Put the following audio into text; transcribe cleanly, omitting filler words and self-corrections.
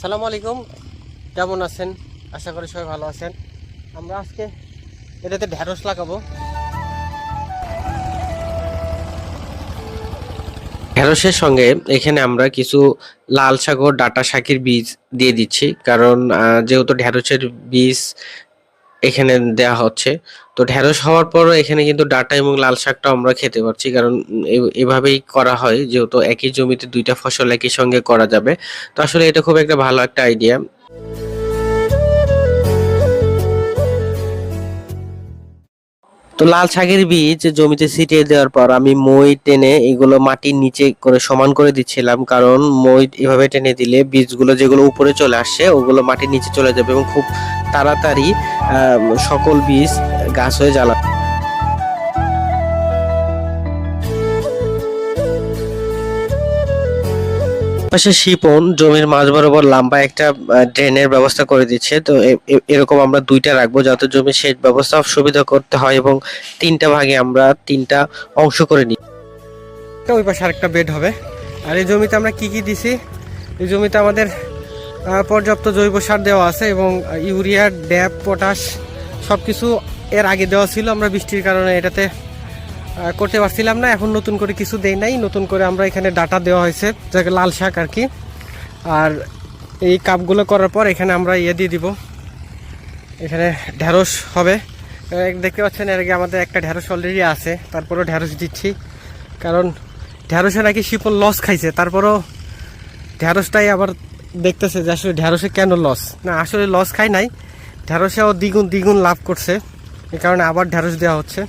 সালামু আলাইকুম, কেমন আছেন? আশা করি সবাই ভালো আছেন। আমরা আজকে এটাতে ঢেঁড়স লাগাবো। ঢেঁড়সের সঙ্গে এখানে আমরা কিছু লাল শাক ও ডাঁটা শাকের বীজ দিয়ে দিচ্ছি, কারণ যেহেতু ঢেঁড়সের বীজ এখানে দেয়া হচ্ছে, তো ঢেঁড়স হওয়ার পরও এখানে কিন্তু ডাঁটা এবং লাল শাকটা আমরা খেতে পারছি, কারণ এভাবেই করা হয়, যেহেতু একই জমিতে দুইটা ফসল একই সঙ্গে করা যাবে। তো আসলে এটা খুব একটা ভালো একটা আইডিয়া। তো লাল শাকের বীজ জমিতে ছিটিয়ে দেওয়ার পর আমি মই টেনে এগুলো মাটির নিচে করে সমান করে দিচ্ছিলাম, কারণ মই এভাবে টেনে দিলে বীজগুলো যেগুলো উপরে চলে আসছে ওগুলো মাটির নিচে চলে যাবে এবং খুব তাড়াতাড়ি সকল বীজ গাছ হয়ে জ্বালা। পাশে শিপন জমির মাঝ বরাবর লম্বা একটা ড্রেনের ব্যবস্থা করে দিচ্ছে। তো এরকম আমরা দুইটা রাখবো, যাতে জমির সেচ ব্যবস্থা সুবিধা করতে হয়, এবং তিনটা ভাগে আমরা তিনটা অংশ করে নিই। ওই পাশে আরেকটা বেড হবে। আর এই জমিতে আমরা কি কি দিছি, এই জমিতে আমাদের পর্যাপ্ত জৈব সার দেওয়া আছে এবং ইউরিয়া, ড্যাপ, পটাশ সবকিছু এর আগে দেওয়া ছিল। আমরা বৃষ্টির কারণে এটাতে করতে পারছিলাম না, এখন নতুন করে কিছু দেই নাই, নতুন করে আমরা এখানে ডাটা দেওয়া হয়েছে, যাকে লাল শাক আর কি। আর এই কাপগুলো করার পর এখানে আমরা দিয়ে দিব, এখানে ঢেঁড়স হবে। দেখতে পাচ্ছেন এর আগে আমাদের একটা ঢেঁড়স অলরেডি আছে, তারপরেও ঢেঁড়স দিচ্ছি, কারণ ঢেঁড়সে নাকি শিপন লস খাইছে। তারপরেও ঢেঁড়সটাই আবার দেখতেছে যে আসলে ঢেঁড়সে কেন লস, না আসলে লস খাই নাই, ঢেঁড়সেও দ্বিগুণ লাভ করছে, এই কারণে আবার ঢেঁড়স দেওয়া হচ্ছে।